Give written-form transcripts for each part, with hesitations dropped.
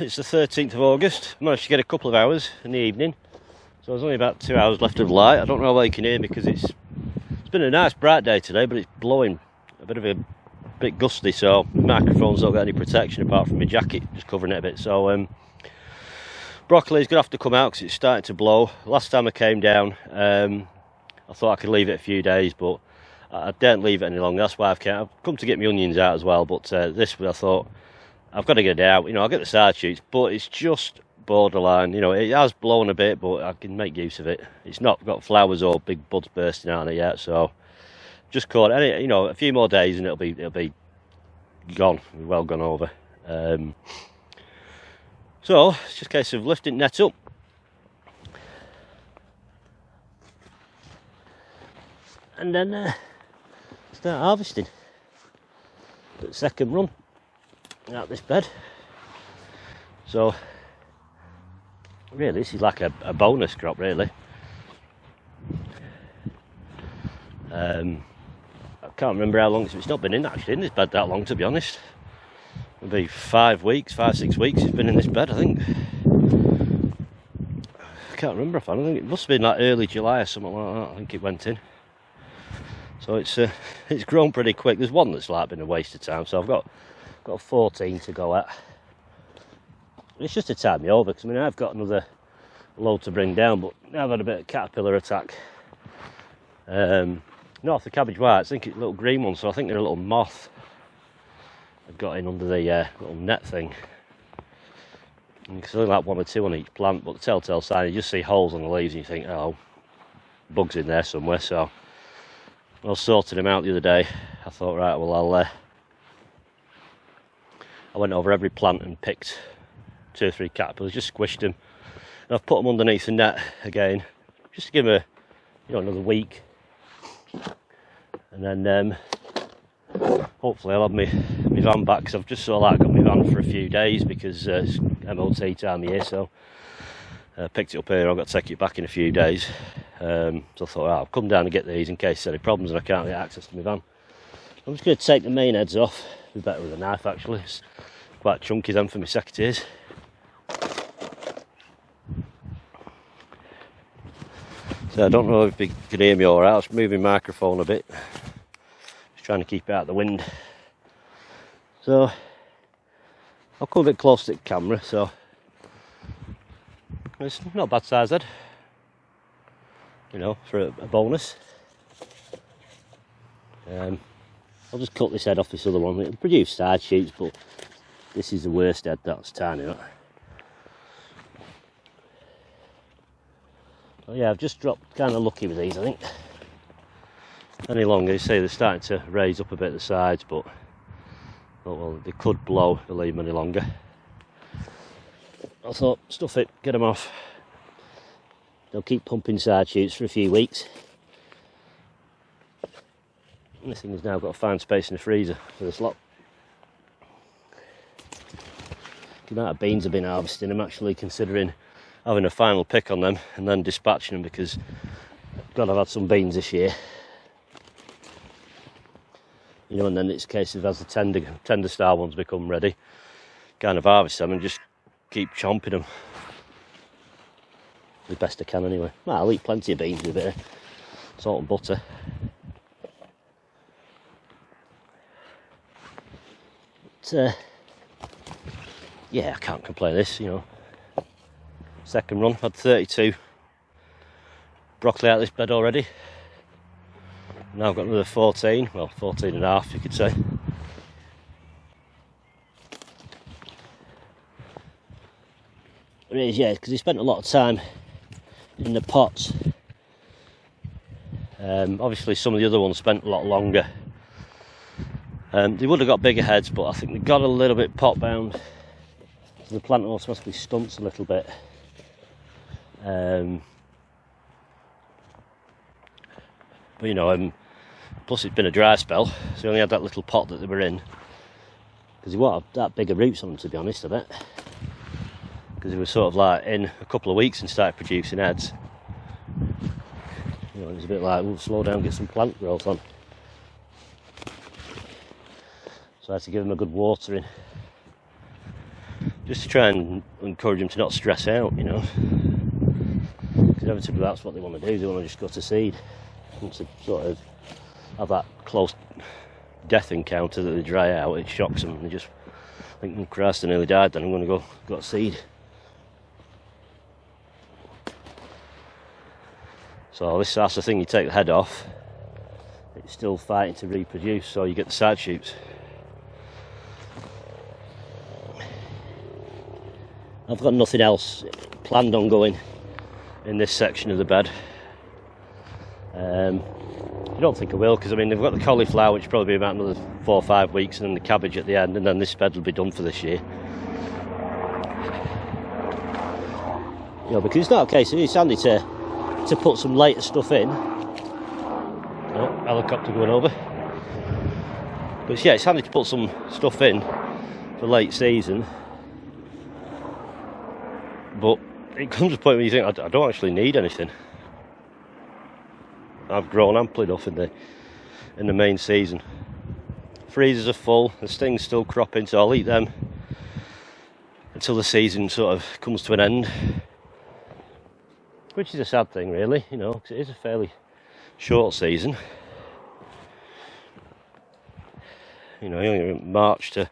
it's the 13th of August. I managed to get a couple of hours in the evening, so there's only about 2 hours left of light. I don't know how well you can hear me because it's been a nice bright day today, but it's blowing a bit gusty, so the microphone's not got any protection apart from my jacket just covering it a bit. So broccoli's gonna have to come out because it's starting to blow. Last time I came down, I thought I could leave it a few days, but I don't leave it any longer. That's why I've come to get my onions out as well. But this one I thought I've got to get it out. You know, I'll get the side shoots, but it's just borderline. You know, it has blown a bit, but I can make use of it. It's not got flowers or big buds bursting out on it yet, so just caught it. You know, a few more days and it'll be gone, well gone over. So it's just a case of lifting net up. And then start harvesting. The second run out this bed. So really this is like a bonus crop really. I can't remember how long it's not been in this bed that long, to be honest. Maybe 5 weeks, 5-6 weeks it's been in this bed, I think. I can't remember if I think it must have been like early July or something like that. I think it went in. So it's grown pretty quick. There's one that's like been a waste of time, so I've got 14 to go at. It's just to tide me over because I mean I've got another load to bring down, but now I've had a bit of caterpillar attack. Not the cabbage whites, I think it's a little green one, so I think they're a little moth. I've got in under the little net thing. There's only like 1 or 2 on each plant, but the telltale sign, you just see holes on the leaves and you think, oh, bugs in there somewhere. So I was sorting them out the other day. I thought, right, well, I went over every plant and picked 2 or 3 caterpillars, just squished them. And I've put them underneath the net again, just to give them another week. And then hopefully I'll have my van back, because I've just sort of like got my van for a few days because it's MOT time of year, so I picked it up here. I've got to take it back in a few days. So I thought, I'll come down and get these in case there's any problems and I can't get access to my van. I'm just going to take the main heads off. It'd be better with a knife actually. It's quite chunky then for my secateurs. So I don't know if you can hear me alright. I was moving my microphone a bit. Just trying to keep it out of the wind. So I'll come a bit close to the camera, so it's not a bad size head, for a bonus. I'll just cut this head off this other one. It'll produce side shoots, but this is the worst head. That's tiny. That. So yeah, I've just dropped kind of lucky with these, I think. Any longer, you see they're starting to raise up a bit at the sides, but well, they could blow if I leave them any longer. I thought, stuff it, get them off. They'll keep pumping side shoots for a few weeks. And this thing has now got a fine space in the freezer for this lot. The amount of beans I've been harvesting, I'm actually considering having a final pick on them and then dispatching them, because God, I've had some beans this year. And then it's a case of, as the tender style ones become ready, kind of harvest them and just keep chomping them the best I can anyway. Well, I'll eat plenty of beans with a bit of salt and butter. But, yeah, I can't complain this, Second run, had 32 broccoli out of this bed already. Now I've got another 14, well 14 and a half you could say. It is, yeah, because he spent a lot of time in the pots. Obviously some of the other ones spent a lot longer. They would have got bigger heads, but I think they got a little bit pot bound. So the plant automatically stunts a little bit. But plus it's been a dry spell, so we only had that little pot that they were in. Because they won't have that bigger roots on them, to be honest, I bet. Because they were sort of like in a couple of weeks and started producing heads. It was a bit like, we'll slow down, get some plant growth on. So I had to give them a good watering. just to try and encourage them to not stress out, you know. Because inevitably that's what they want to do. They want to just go to seed and to sort of have that close death encounter that they dry out. It shocks them and they just think, oh Christ, I nearly died, then I'm going to go to seed. So that's the thing, you take the head off, it's still fighting to reproduce, so you get the side shoots. I've got nothing else planned on going in this section of the bed. I don't think I will, because I mean they've got the cauliflower, which will probably be about another 4 or 5 weeks, and then the cabbage at the end, and then this bed will be done for this year. You know, because it's not a case, it's handy to put some later stuff in. Oh, helicopter going over. But yeah, it's handy to put some stuff in for late season. But it comes to a point where you think, I don't actually need anything. I've grown amply enough in the main season. Freezers are full, the stings still cropping, so I'll eat them until the season sort of comes to an end. Which is a sad thing, really, you know, because it is a fairly short season. You know, only March to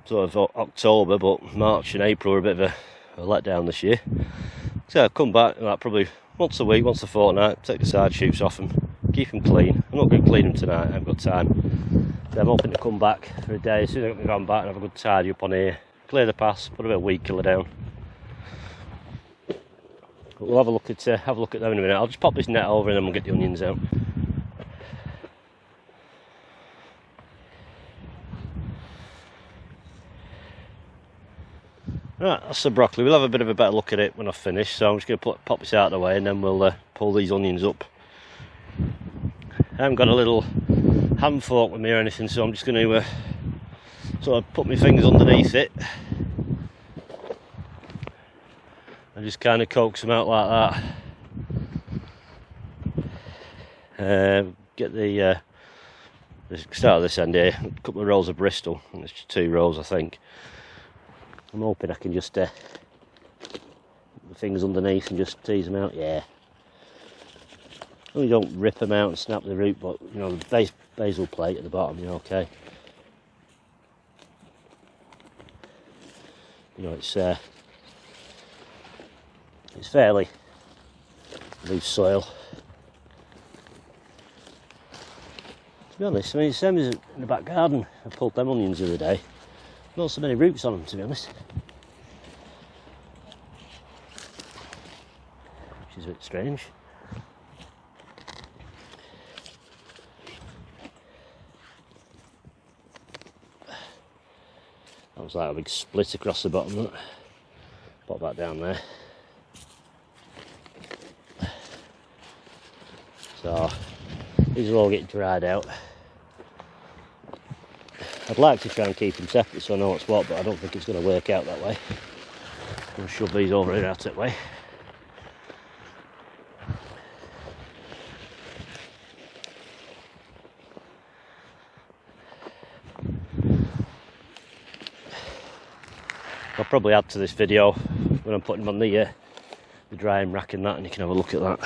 sort of October, but March and April are a bit of a letdown this year. So I'll come back like probably once a week, once a fortnight, take the side shoots off them, keep them clean. I'm not going to clean them tonight, I haven't got time. So I'm hoping to come back for a day, as soon as I've gone back and have a good tidy up on here, clear the paths, put a bit of weed killer down. But we'll have a look at them in a minute. I'll just pop this net over and then we'll get the onions out. Right, that's the broccoli. We'll have a bit of a better look at it when I've finished. So I'm just going to pop this out of the way and then we'll pull these onions up. I haven't got a little hand fork with me or anything, so I'm just going to sort of put my fingers underneath it and just kind of coax them out like that. Get the start of this end here, a couple of rolls of Bristol, and it's just 2 rolls I think. I'm hoping I can just put the fingers underneath and just tease them out, yeah. Well, you don't rip them out and snap the root, but you know, the basil plate at the bottom, you're okay. You know, it's fairly loose soil. To be honest, I mean, it's the same as in the back garden. I pulled them onions the other day. Not so many roots on them, to be honest. Which is a bit strange. That was like a big split across the bottom. Look. Pop that down there. So these will all get dried out. I'd like to try and keep them separate so I know what's what, but I don't think it's going to work out that way. I'm going to shove these over here out that way. I'll probably add to this video when I'm putting them on the drying rack and that, and you can have a look at that.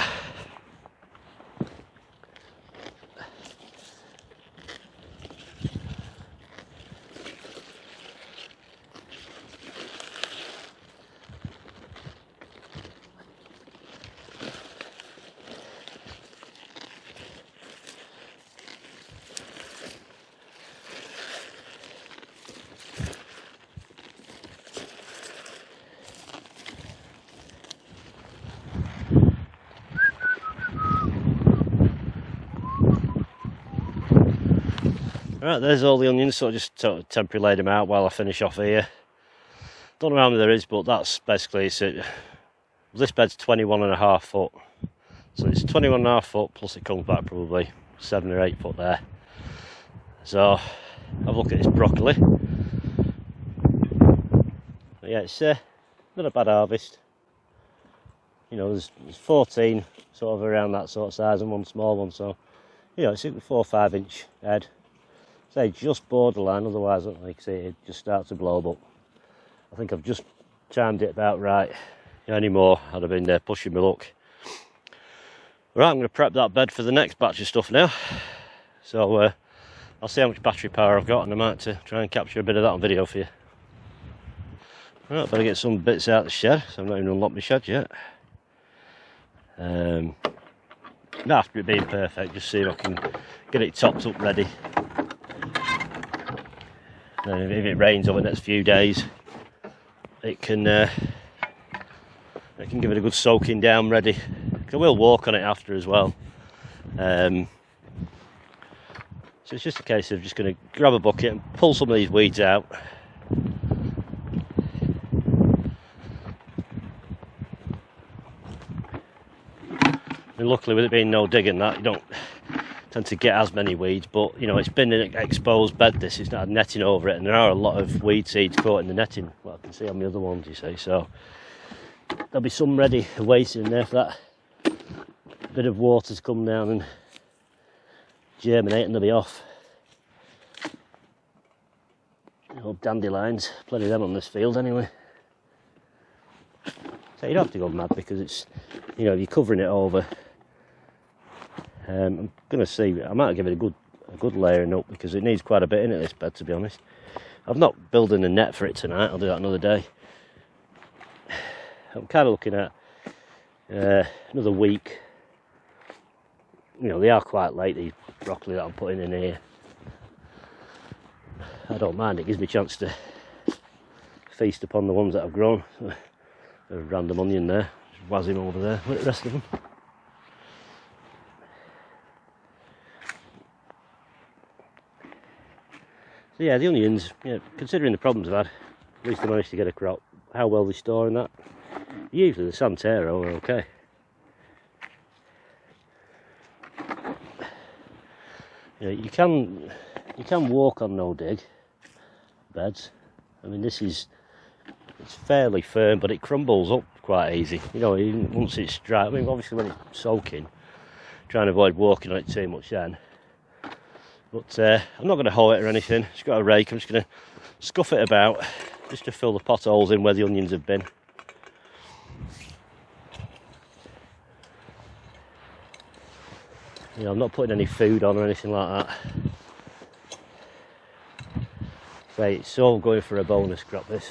Right, there's all the onions, so I just temporarily laid them out while I finish off here. Don't know how many there is, but that's basically it. This bed's 21.5 foot, so it's 21.5 foot plus it comes back probably 7 or 8 foot there. So have a look at this broccoli. But yeah, it's not a bad harvest. You know, there's 14 sort of around that sort of size and one small one, so you know, it's a 4 or 5 inch head. Say just borderline, otherwise like I say, it just starts to blow up. I think I've just timed it about right. Any more, I'd have been there pushing my luck. Right, I'm going to prep that bed for the next batch of stuff now. So I'll see how much battery power I've got, and I might try and capture a bit of that on video for you. Right, better get some bits out of the shed, so I've not even unlocked my shed yet. Not after it being perfect, just see if I can get it topped up ready. And if it rains over the next few days, it can give it a good soaking down ready. I will walk on it after as well. So it's just a case of just going to grab a bucket and pull some of these weeds out. And luckily, with it being no digging, that you don't tend to get as many weeds, but you know, it's been an exposed bed, this, it's not had netting over it, and there are a lot of weed seeds caught in the netting, what I can see on the other ones, you see, so there'll be some ready waiting in there for that bit of water to come down and germinate, and they'll be off. Old dandelions, plenty of them on this field anyway. So you don't have to go mad, because it's, you know, you're covering it over. I'm going to see, I might give it a good layering up, because it needs quite a bit in it, this bed, to be honest. I'm not building a net for it tonight, I'll do that another day. I'm kind of looking at another week. You know, they are quite late, these broccoli that I'm putting in here. I don't mind, it gives me a chance to feast upon the ones that I've grown. A random onion there, just waz him over there, look at the rest of them. So yeah, the onions, you know, considering the problems I've had, at least I managed to get a crop. How well they store in that. Usually the Santero are okay. You know, you can walk on no dig beds. I mean, it's fairly firm, but it crumbles up quite easy. You know, even once it's dry. I mean, obviously when it's soaking, try and avoid walking on it too much then. But I'm not going to hoe it or anything. Just got a rake. I'm just going to scuff it about, just to fill the potholes in where the onions have been. You know, I'm not putting any food on or anything like that. So it's all going for a bonus crop, this.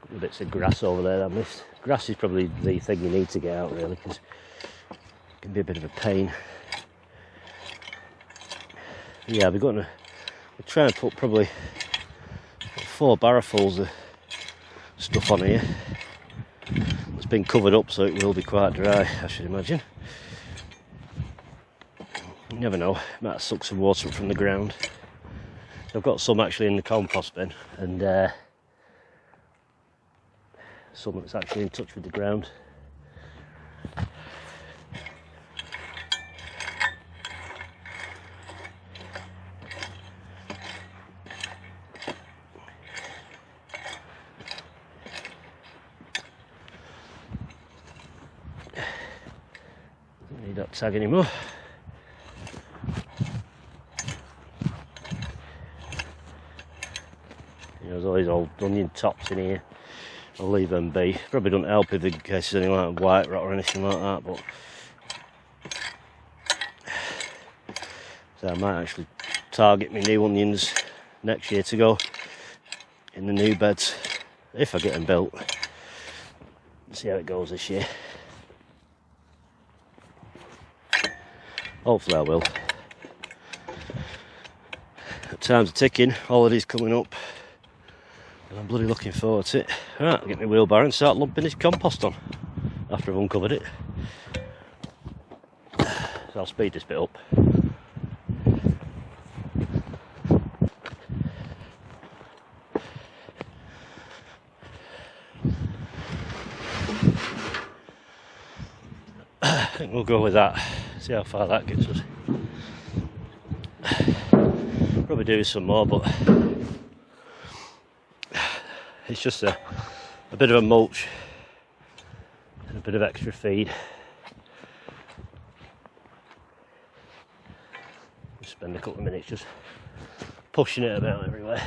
Couple of bits of grass over there that I missed. Grass is probably the thing you need to get out, really, because it can be a bit of a pain. Yeah, we're going to try and put probably 4 barrowfuls of stuff on here. It's been covered up, so it will be quite dry, I should imagine. You never know, might suck some water up from the ground. I've got some actually in the compost bin, and some that's actually in touch with the ground. Don't need that tag anymore. You know, there's all these old onion tops in here. I'll leave them be. Probably don't help if in case there's any like white rot or anything like that, but so I might actually target my new onions next year to go in the new beds if I get them built. See how it goes this year. Hopefully I will. Time's ticking, holidays coming up, and I'm bloody looking forward to it. Right, I'll get my wheelbarrow and start lumping this compost on after I've uncovered it. So I'll speed this bit up. I think we'll go with that, see how far that gets us. Probably do some more, but it's just a bit of a mulch and a bit of extra feed. spend a couple of minutes just pushing it about everywhere.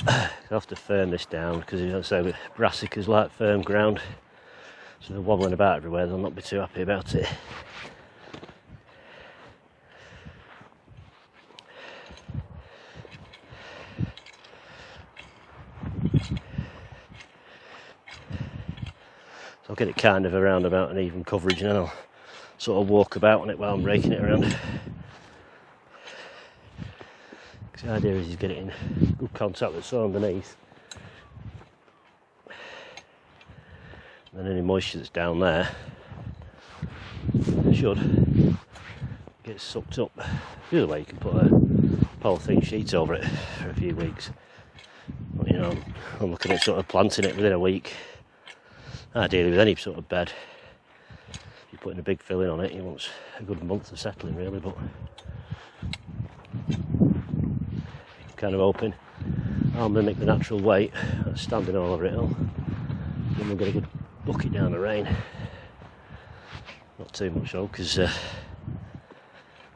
I have to firm this down because, as I say, brassicas like firm ground, so they're wobbling about everywhere. They'll not be too happy about it. So I'll get it kind of around about an even coverage, and then I'll sort of walk about on it while I'm raking it around. The idea is you get it in good contact with soil underneath, and then any moisture that's down there should get sucked up. The other way, you can put a polythene sheet over it for a few weeks. But, you know, I'm looking at sort of planting it within a week. Ideally, with any sort of bed, if you're putting a big filling on it, you want a good month of settling, really. But kind of hoping I'll mimic the natural weight that's standing all over it all, and we'll get a good bucket down the rain. Not too much though, because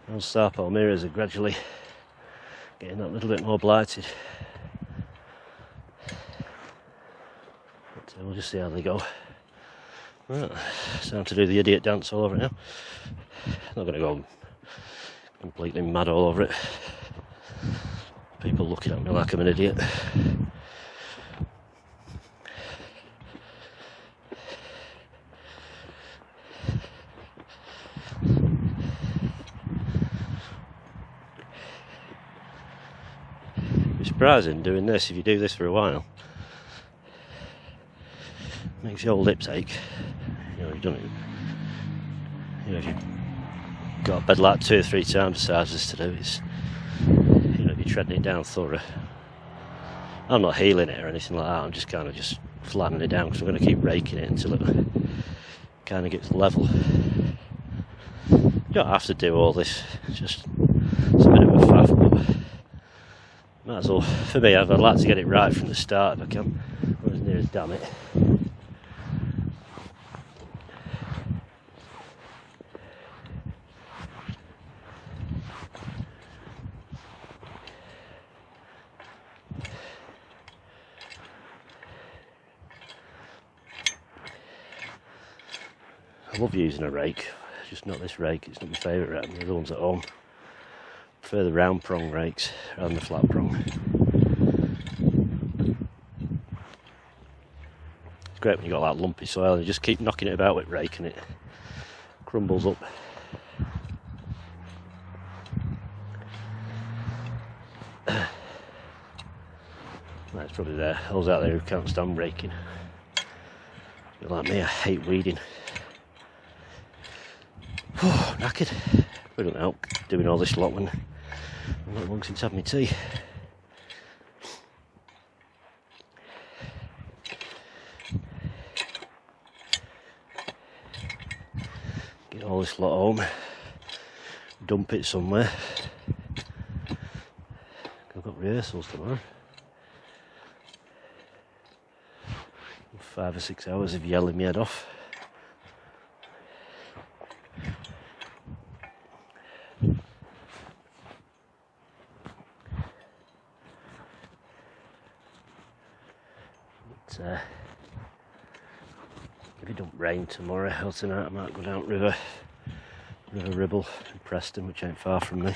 those star palmyras are gradually getting that little bit more blighted. But we'll just see how they go. Right, it's time to do the idiot dance all over it now. I'm not going to go completely mad all over it. People looking at me like I'm an idiot. It's surprising doing this if you do this for a while. Makes your lips ache. You know, you've done it. You know, if you've got a bed like 2 or 3 times the size this to do, it's, you know, if you're treading it down thorough. I'm not healing it or anything like that, I'm just kind of just flattening it down because I'm going to keep raking it until it kind of gets level. You don't have to do all this, it's a bit of a faff, but might as well. For me, I'd like to get it right from the start if I can, or as near as damn it. I love using a rake, just not this rake, it's not my favourite rake, the other ones at home. I prefer the round prong rakes rather than the flat prong. It's great when you've got that lumpy soil and you just keep knocking it about with rake and it crumbles up. That's probably there, those out there who can't stand raking. You're like me, I hate weeding. Knackered. It doesn't help doing all this lot when I'm not long since had my tea. Get all this lot home, dump it somewhere. I've got rehearsals tomorrow. 5 or 6 hours of yelling my head off. If it don't rain tomorrow or tonight, I might go down River Ribble in Preston, which ain't far from me.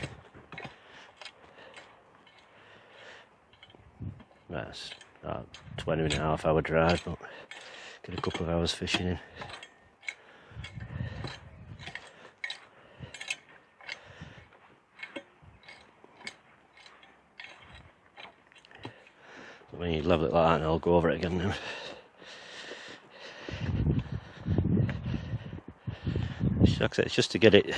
That's a 20.5 hour drive, but get a couple of hours fishing in. When you level it like that, and I'll go over it again now. Like I said, it's just to get it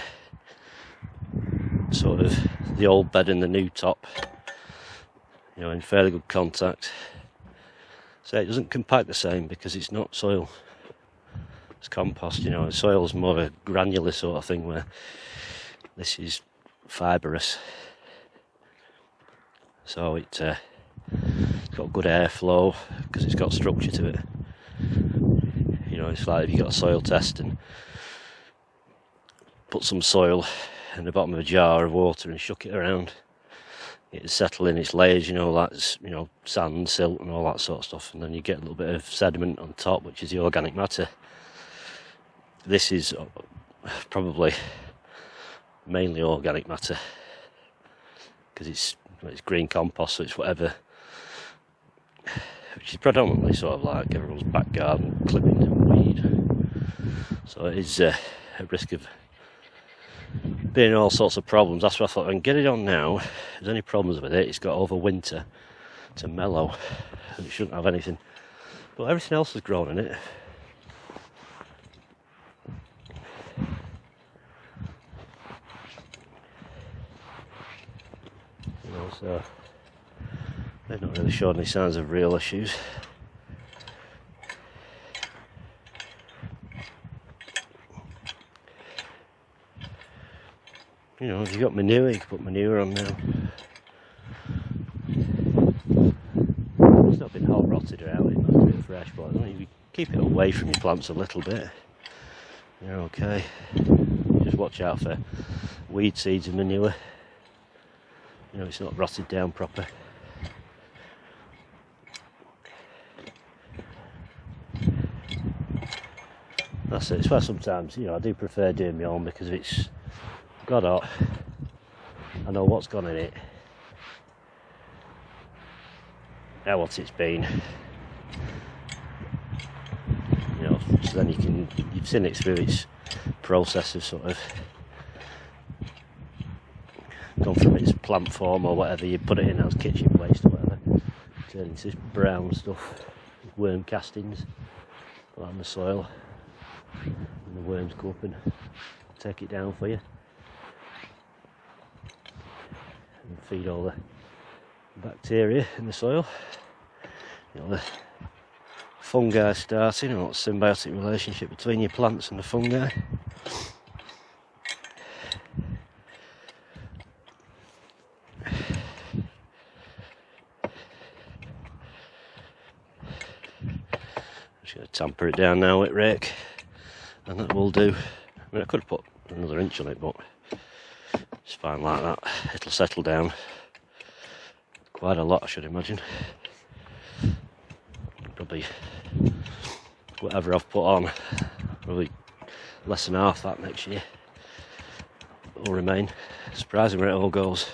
sort of the old bed and the new top, you know, in fairly good contact. So it doesn't compact the same because it's not soil. It's compost, you know. Soil's more of a granular sort of thing, where this is fibrous. So it's got good airflow because it's got structure to it. You know, it's like if you got a soil test and put some soil in the bottom of a jar of water and shook it around, it'd settle in its layers, you know, like, you know, sand, silt and all that sort of stuff, and then you get a little bit of sediment on top, which is the organic matter. This is probably mainly organic matter because it's green compost, so it's whatever, which is predominantly sort of like everyone's back garden clipping and weed. So it is at risk of being all sorts of problems. That's what I thought, I can get it on now. If there's any problems with it, it's got over winter to mellow, and it shouldn't have anything. But everything else has grown in it. You know, so they've not really shown any signs of real issues. You know, if you've got manure, you can put manure on now. It's not been hot rotted or out, it's not a bit fresh, but you keep it away from your plants a little bit, you're okay. Just watch out for weed seeds and manure. You know, it's not rotted down proper. That's it. It's why sometimes, you know, I do prefer doing my own because if it's got hot, I know what's gone in it, how what it's been. You know, so then you've seen it through its process of sort of gone from its plant form or whatever you put it in as kitchen waste or whatever, turn into this brown stuff, worm castings, put that in the soil, and the worms go up and take it down for you and feed all the bacteria in the soil. You know, the fungi starting, or symbiotic relationship between your plants and the fungi. Just going to tamper it down now with rake, and that will do. I mean, I could have put another inch on it, but it's fine like that. It'll settle down quite a lot, I should imagine. Probably whatever I've put on, probably less than half that next year will remain. Surprising where it all goes.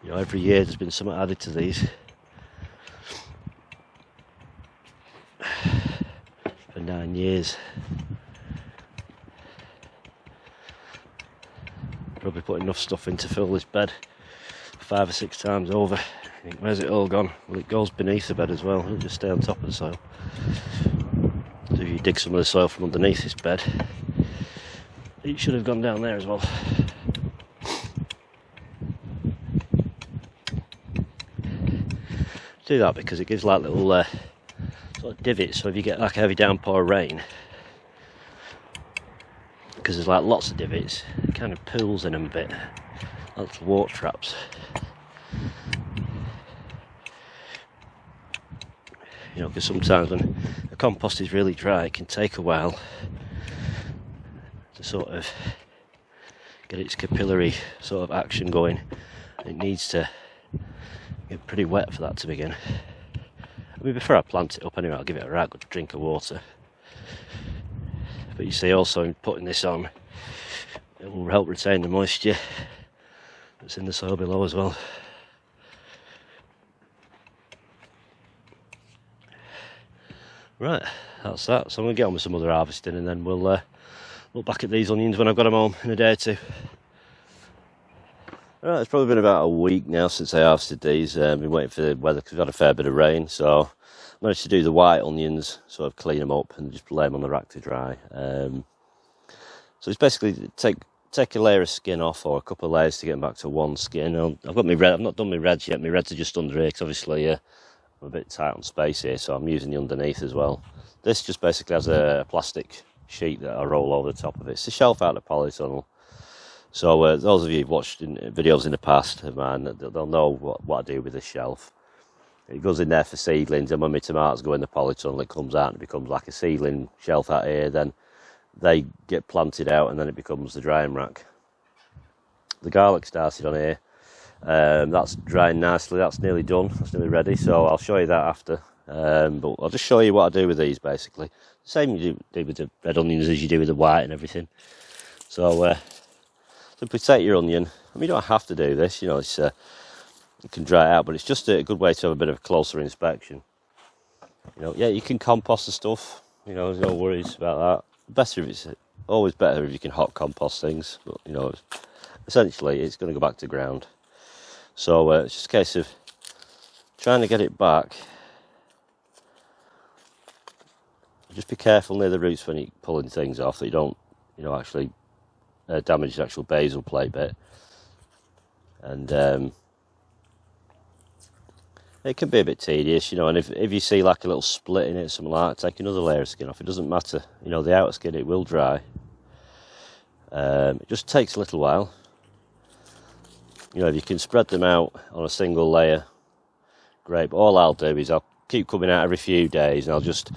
You know, every year there's been something added to these. For 9 years. Probably put enough stuff in to fill this bed 5 or 6 times over. Where's it all gone? Well, it goes beneath the bed as well. It'll just stay on top of the soil. So if you dig some of the soil from underneath this bed, it should have gone down there as well. Do that because it gives like little sort of divots. So if you get like a heavy downpour of rain, because there's like lots of divots, it kind of pools in them a bit, like little water traps. You know, because sometimes when the compost is really dry, it can take a while to sort of get its capillary sort of action going. It needs to get pretty wet for that to begin. I mean, before I plant it up anyway, I'll give it a right good drink of water. But you see, also in putting this on, it will help retain the moisture that's in the soil below as well. Right, that's that. So I'm going to get on with some other harvesting, and then we'll look back at these onions when I've got them home in a day or two. Right, it's probably been about a week now since I harvested these. I've been waiting for the weather because we've had a fair bit of rain, so I managed to do the white onions, sort of clean them up and just lay them on the rack to dry. So it's basically take a layer of skin off, or a couple of layers to get them back to one skin. I've got my red. I've not done my reds yet. My reds are just under here because obviously I'm a bit tight on space here, so I'm using the underneath as well. This just basically has a plastic sheet that I roll over the top of it. It's a shelf out of polytunnel. So those of you who've watched videos in the past of mine, they'll know what I do with this shelf. It goes in there for seedlings, and when my tomatoes go in the polytunnel, it comes out and it becomes like a seedling shelf out here. Then they get planted out, and then it becomes the drying rack. The garlic started on here. That's drying nicely. That's nearly done. That's nearly ready. So I'll show you that after. But I'll just show you what I do with these basically. Same you do with the red onions as you do with the white and everything. So simply take your onion. I mean, you don't have to do this. You know, it's you can dry it out, but it's just a good way to have a bit of a closer inspection. You know, yeah, you can compost the stuff. You know, there's no worries about that. Better if it's always better if you can hot compost things. But you know, essentially, it's going to go back to ground. So it's just a case of trying to get it back. Just be careful near the roots when you're pulling things off, that you don't, you know, actually damage the actual basil plate bit. And it can be a bit tedious, you know, and if you see like a little split in it, something like that, take another layer of skin off. It doesn't matter, you know, the outer skin, it will dry. It just takes a little while. You know, if you can spread them out on a single layer, great. But all I'll do is I'll keep coming out every few days, and I'll just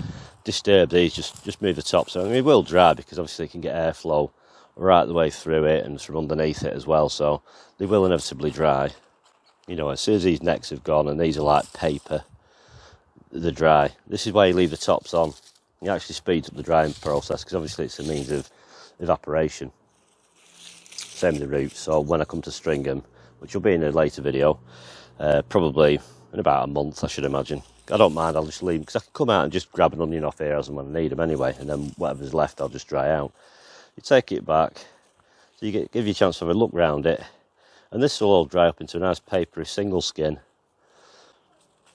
disturb these, just move the top. So I mean, it will dry because obviously you can get airflow right the way through it and from underneath it as well. So they will inevitably dry. You know, as soon as these necks have gone, and these are like paper, they're dry. This is why you leave the tops on. It actually speeds up the drying process because obviously it's a means of evaporation. Same with the roots. So when I come to string them, which will be in a later video, probably in about a month, I should imagine. I don't mind, I'll just leave them, because I can come out and just grab an onion off here as and when I need them anyway, and then whatever's left I'll just dry out. You take it back, so you give you a chance to have a look round it, and this will all dry up into a nice papery single skin,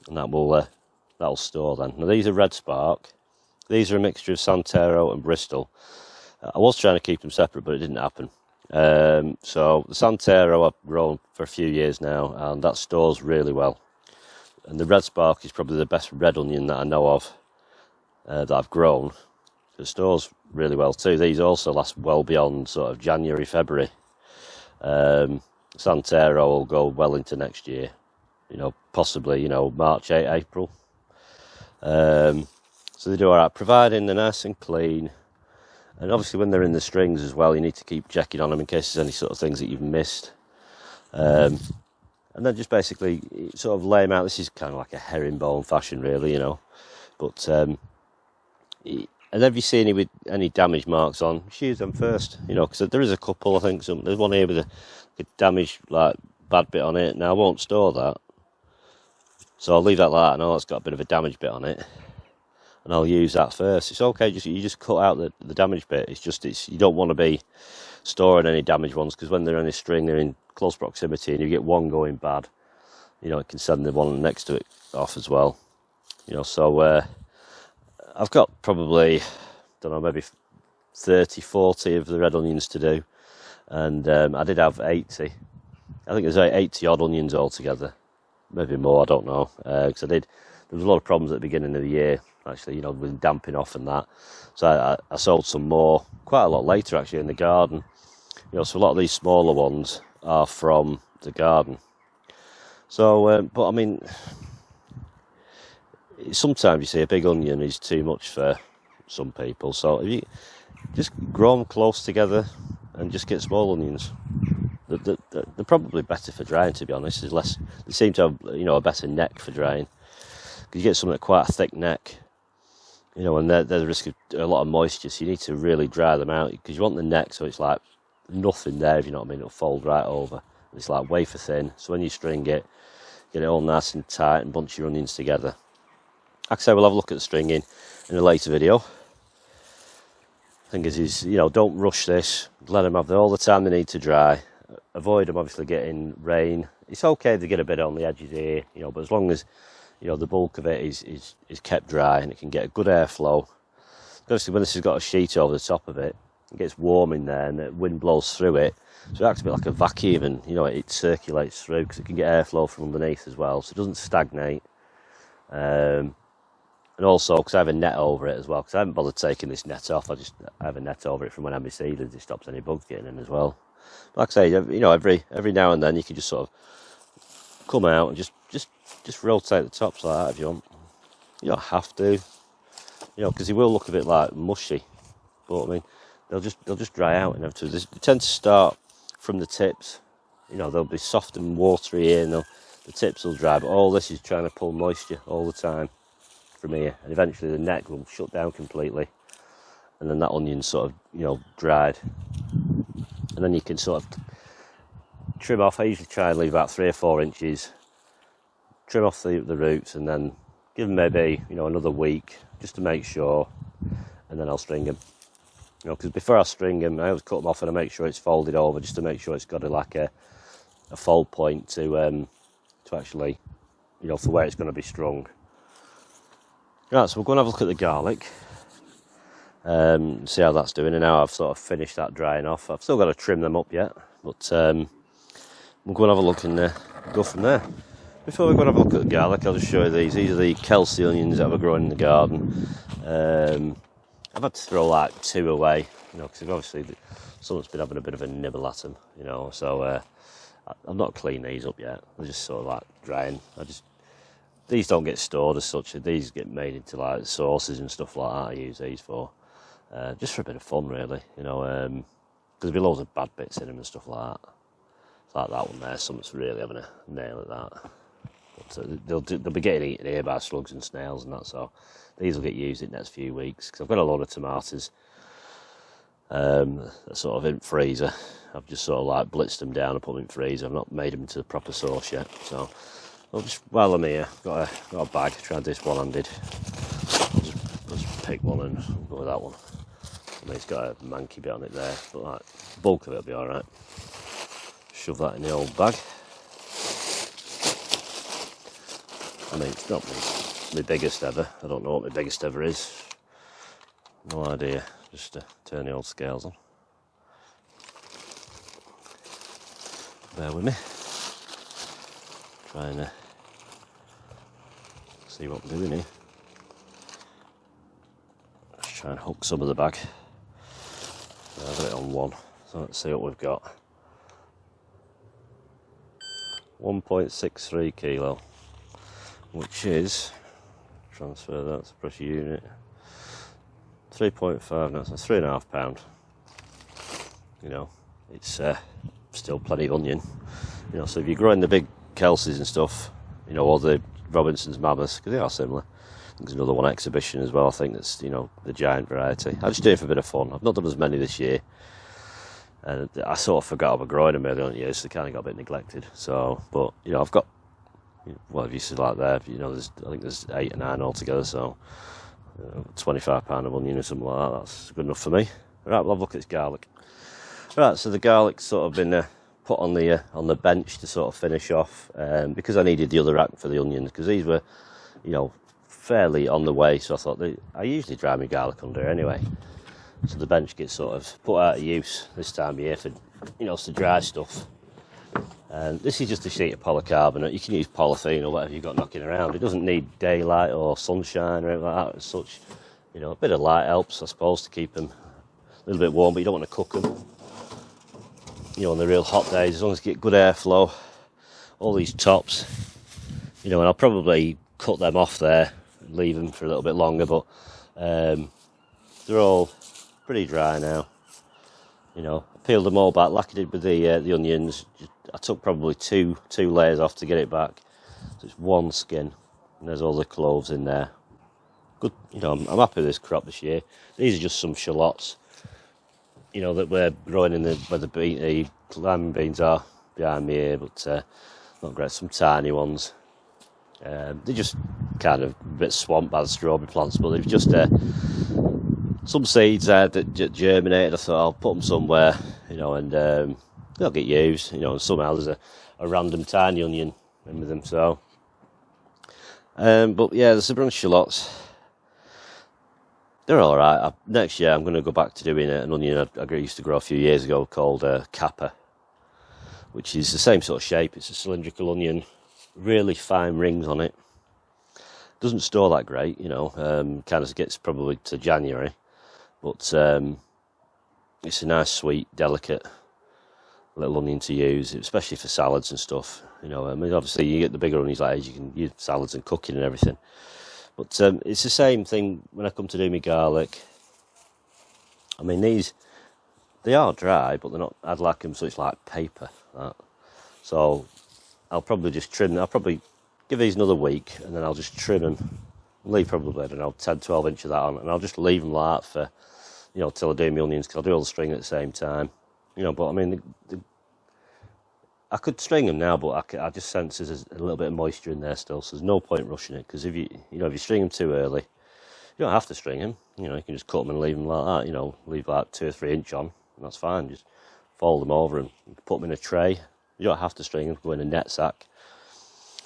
and that'll store then. Now these are red spark. These are a mixture of Santero and Bristol. I was trying to keep them separate, but it didn't happen. So the Santero I've grown for a few years now, and that stores really well. And the red spark is probably the best red onion that I know of that I've grown. It stores really well too. These also last well beyond sort of January, February. Santero will go well into next year. You know, possibly, you know, March, April. So they do all right, providing they're nice and clean. And obviously when they're in the strings as well, you need to keep checking on them in case there's any sort of things that you've missed. And then just basically sort of lay them out. This is kind of like a herringbone fashion really, you know. But, and if you see any with any damage marks on, just use them first, you know, because there is a couple, I think. There's one here with a damaged, like, bad bit on it. Now, I won't store that. So I'll leave that like that. I know it's got a bit of a damaged bit on it. And I'll use that first. It's okay, you just cut out the damaged bit. You don't want to be storing any damaged ones, because when they're in a string, they're in close proximity, and you get one going bad, you know, it can send the one next to it off as well. You know, so I've got probably, don't know, maybe 30, 40 of the red onions to do, and I did have 80. I think there's 80 odd onions altogether, maybe more, I don't know, because there was a lot of problems at the beginning of the year, actually, you know, with damping off and that. So I sold some more quite a lot later, actually, in the garden. You know, so a lot of these smaller ones are from the garden. So, but I mean, sometimes you see a big onion is too much for some people. So if you just grow them close together and just get small onions, they're probably better for drying, to be honest. They seem to have, you know, a better neck for drying. Because you get something quite a thick neck, you know, and there's a risk of a lot of moisture, so you need to really dry them out, because you want the neck so it's like nothing there, if you know what I mean. It'll fold right over. It's like wafer thin, so when you string it, get it all nice and tight and bunch your onions together. Like I say, we'll have a look at the stringing in a later video. Thing is, you know, don't rush this. Let them have all the time they need to dry. Avoid them obviously getting rain. It's okay to get a bit on the edges here, you know, but as long as, you know, the bulk of it is kept dry and it can get a good airflow. Obviously when this has got a sheet over the top of it, it gets warm in there and the wind blows through it, so it acts a bit like a vacuum, and you know, it circulates through because it can get airflow from underneath as well, so it doesn't stagnate. And also because I have a net over it as well, because I haven't bothered taking this net off. I have a net over it from when I have my seedlings. It stops any bugs getting in as well. Like I say, you know, every now and then you can just sort of come out and just rotate the tops like that if you want. You don't have to, you know, because they will look a bit like mushy. But I mean, they'll just dry out inevitably. They tend to start from the tips. You know, they'll be soft and watery here, and the tips will dry. But all this is trying to pull moisture all the time from here, and eventually the neck will shut down completely, and then that onion's sort of, you know, dried, and then you can sort of trim off. I usually try and leave about 3 or 4 inches, trim off the roots, and then give them maybe, you know, another week just to make sure, and then I'll string them. You know, because before I string them, I always cut them off and I make sure it's folded over, just to make sure it's got a fold point to actually, you know, for where it's going to be strung. Right, so we're going to have a look at the garlic, see how that's doing. And now I've sort of finished that drying off. I've still got to trim them up yet, but we'll go and have a look and go from there. Before we go and have a look at the garlic, I'll just show you these. These are the Kelsey onions that were growing in the garden. I've had to throw like 2 away, you know, because obviously someone's been having a bit of a nibble at them, you know. So I've not cleaned these up yet. They're just sort of like drying. These don't get stored as such. These get made into like sauces and stuff like that. I use these for just for a bit of fun, really, you know. Because there'll be loads of bad bits in them and stuff like that. It's like that one there. Someone's really having a nail at that. But they'll be getting eaten here by slugs and snails and that. So these will get used in the next few weeks. Because I've got a load of tomatoes sort of in freezer. I've just sort of like blitzed them down and put them in freezer. I've not made them into the proper sauce yet. So I'll just, while I'm here, got a bag. Tried this one-handed. I'll just pick one and go with that one. I mean, it's got a manky bit on it there, but like the bulk of it'll be all right. Shove that in the old bag. I mean, it's not my biggest ever. I don't know what my biggest ever is. No idea. Just turn the old scales on. Bear with me. Try and see what I'm doing here. Let's try and hook some of the bag. I've got it on one. So let's see what we've got. 1.63 kilo, which is, transfer that to pressure unit, 3.5, no, so 3.5 pound. You know, it's still plenty of onion. You know, so if you're growing the big Kelseys and stuff, you know, or the Robinson's Mammoths, because they are similar. There's another one exhibition as well, I think that's, you know, the giant variety. I just do it for a bit of fun. I've not done as many this year. And I sort of forgot about growing them early on in the year, so they kind of got a bit neglected. So, but, you know, I've got, well, if you see like there, you know, I think there's 8 or 9 altogether, so £25 of onion or something like that, that's good enough for me. Right, well, I've looked at this garlic. Right, so the garlic's sort of been put on the bench to sort of finish off, because I needed the other rack for the onions, because these were, you know, fairly on the way, so I thought, I usually dry my garlic under anyway. So the bench gets sort of put out of use this time of year for, you know, to dry stuff. And this is just a sheet of polycarbonate. You can use polythene or whatever you've got knocking around. It doesn't need daylight or sunshine or anything like that as such. You know, a bit of light helps, I suppose, to keep them a little bit warm, but you don't want to cook them. You know, on the real hot days, as long as you get good airflow. All these tops, you know, and I'll probably cut them off there and leave them for a little bit longer, but they're all pretty dry now. You know, I peeled them all back like I did with the onions. I took probably two layers off to get it back. So it's one skin, and there's all the cloves in there. Good, you know, I'm happy with this crop this year. These are just some shallots, you know, that we're growing in where the lime beans are behind me here, but not great. Some tiny ones. They're just kind of a bit swamped by the strawberry plants, but they've just some seeds there that germinated. I thought I'll put them somewhere, you know, and they'll get used, you know, and somehow there's a random tiny onion in with them, so. But yeah, there's a bunch of shallots. They're alright. Next year I'm going to go back to doing an onion I used to grow a few years ago called Kappa, which is the same sort of shape. It's a cylindrical onion, really fine rings on it. Doesn't store that great, you know. Kind of gets probably to January, but it's a nice, sweet, delicate little onion to use, especially for salads and stuff. You know, I mean, obviously you get the bigger onions like you can use salads and cooking and everything. But it's the same thing when I come to do my garlic. I mean, they are dry, but they're not. I'd like them so it's like paper. That. So I'll probably just trim. I'll probably give these another week, and then I'll just trim them. Leave probably, I don't know, 10, 12 inch of that on, and I'll just leave them like that for, you know, till I do my onions, because I'll do all the string at the same time. You know, but I mean, I could string them now, but I just sense there's a little bit of moisture in there still, so there's no point rushing it, because if you string them too early, you don't have to string them. You know, you can just cut them and leave them like that. You know, leave like 2 or 3 inch on, and that's fine. Just fold them over and put them in a tray. You don't have to string them. Go in a net sack.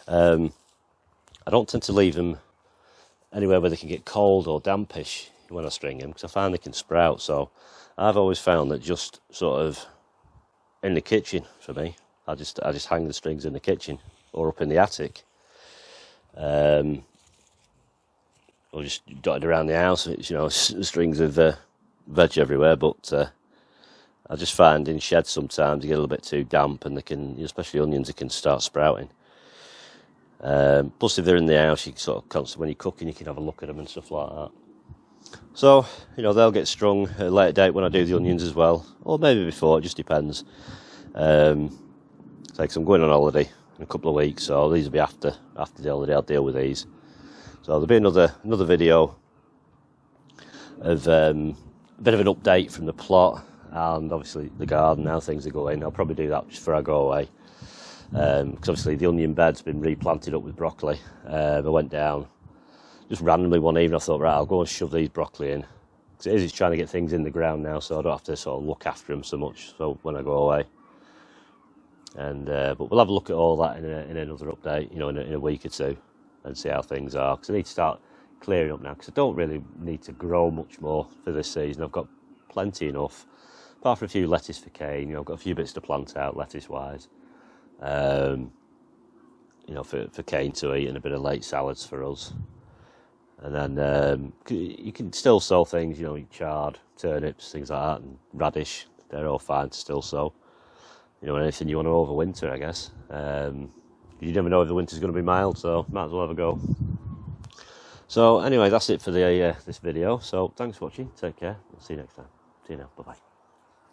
I don't tend to leave them anywhere where they can get cold or dampish when I string them, because I find they can sprout. So I've always found that just sort of in the kitchen for me. I just hang the strings in the kitchen or up in the attic, or just dotted around the house. It's, you know, strings of veg everywhere. But I just find in sheds sometimes they get a little bit too damp, and they can, especially onions, they can start sprouting. Plus, if they're in the house, you can sort of constantly, when you're cooking, you can have a look at them and stuff like that. So, you know, they'll get strung at a later date when I do the onions as well, or maybe before. It just depends. Like, I'm going on holiday in a couple of weeks, so these will be after the holiday. I'll deal with these. So there'll be another video of a bit of an update from the plot, and obviously the garden, how things are going. I'll probably do that just before I go away, because obviously the onion bed's been replanted up with broccoli. I went down just randomly one evening. I thought, right, I'll go and shove these broccoli in, because it's trying to get things in the ground now, so I don't have to sort of look after them so much. So when I go away. And but we'll have a look at all that in another update, you know, in a week or two, and see how things are. Because I need to start clearing up now, because I don't really need to grow much more for this season. I've got plenty enough, apart from a few lettuce for Kane. You know, I've got a few bits to plant out lettuce-wise. You know, for Kane to eat, and a bit of late salads for us. And then you can still sow things, you know, chard, turnips, things like that, and radish. They're all fine to still sow. You know, anything you want to overwinter, I guess. You never know if the winter's going to be mild, so might as well have a go. So anyway, that's it for the this video. So thanks for watching. Take care. I'll see you next time. See you now. Bye-bye.